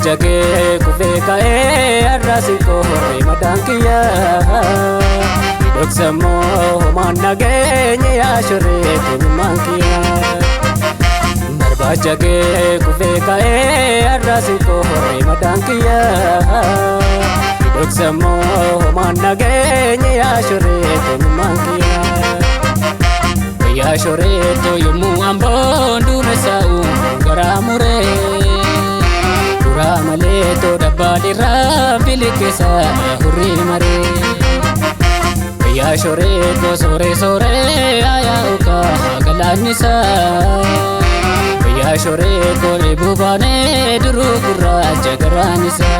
Jage kufe kae arrasi ko hore madankiya doksamo manage nya shore mankiya Marba jage kufe kae arrasi ko hore madankiya doksamo manage nya shore mankiya ya shore to yumu ambo ndure sau garamure Ramale to dabali rabili kesa hurri mare ya shore ko sore sore aya uka galanisa ya shore ko lebubane duru kurra jagaranisa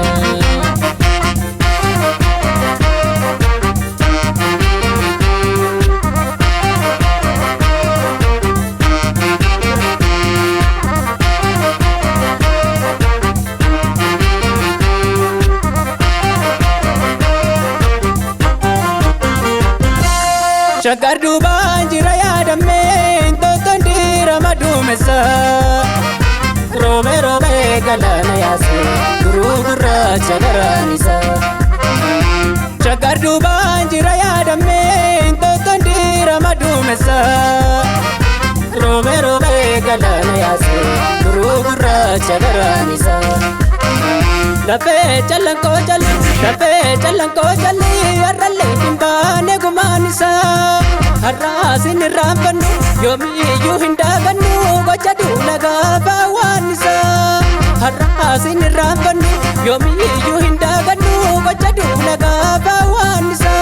Shakardu banjira ya damme to tandira madumesa Robe robe galana yase guru gurra chagaranisa Shakardu banjira ya damme to tandira madumesa Robe robe galana yase guru gurra chagaranisa Dape chalan ko chali arralle timbane gumanisa Arrasin rampanu yomi yu hindaganu gachadu naga bawanisa Arrasin rampanu yomi yu hindaganu gachadu naga bawanisa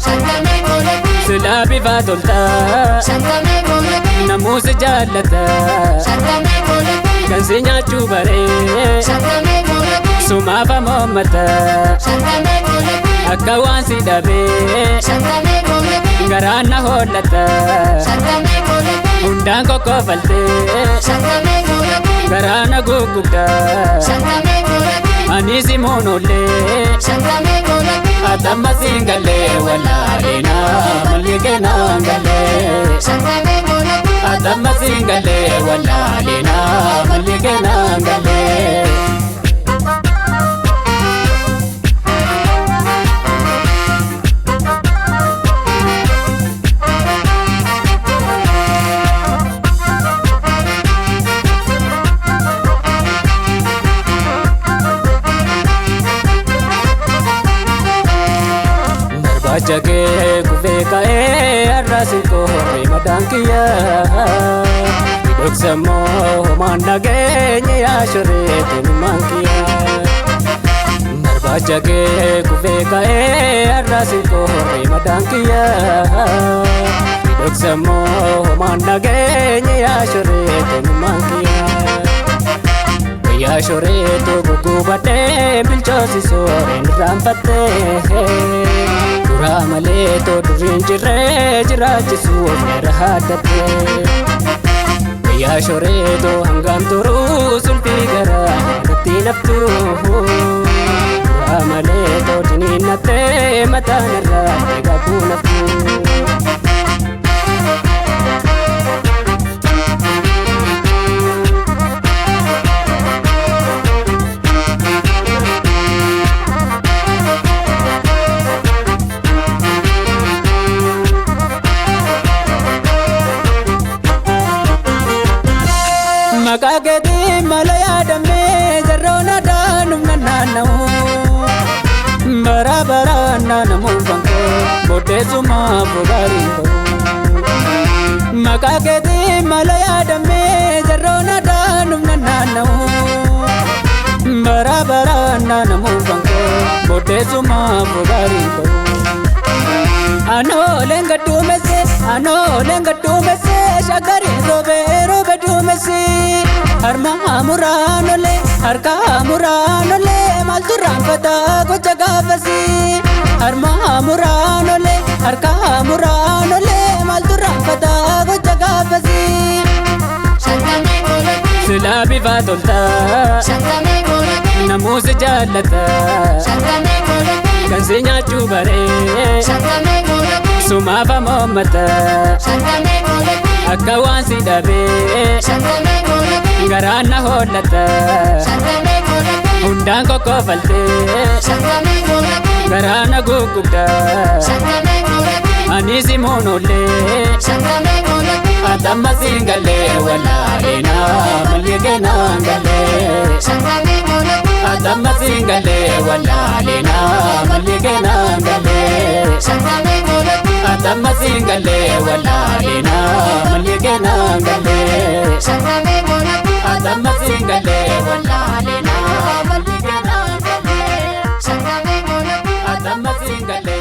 Shantame golati sulabi vadolta Shantame golati namu se jalata Shantame golati kansinya chubare Shantame golati sumava momata Shantame golati akawan sidabe Shantame golati garana holata Shantame golati undang koko valte Shantame golati garana gugukta Shantame golati anisi monole Shantame golati atamba singale wala ena maligena ngale Shantame golati atamba singale wala ena maligena ngale Jage kufe kae arrasi ko hore madankiya doksamo manage nya shore mankiya Marba jage kufe kae arrasi ko hore madankiya doksamo manage nya shore mankiya ya shore to gubate bilchosi sore rampate Ramale to durin jire jirachisu merhadate ya shore to hangam turu sulfi gara tinaptu Ramale to dininate matanara gapunaptu Makageti malaya damme jarrona danum nanano bara bara nanamu banko bote suma bogarinko Makageti malaya damme jarrona danum nanano bara bara nanamu banko bote suma bogarinko Ano lenga tumese shagari robe tumese Harma muranole harka muranole malturan pata ko jaga basi Harma muranole harka muraan olee maaltu raanfata gocha gaafasi silaa bifa tolta namuusi jaallata kan si nyaachuu baree sumaaf amoommata akka waan si dhabee garaan na hollata hundaan kokkofaltee garaan na gugubda ani si moonollee atamma siin galee wallaalina malyeekena galee atamma siin galee wallaalina malyeekena galee atamma siin galee wallaalina malyeekena galee atamma siin galee wallaalina malyeekena galee atamma siin galee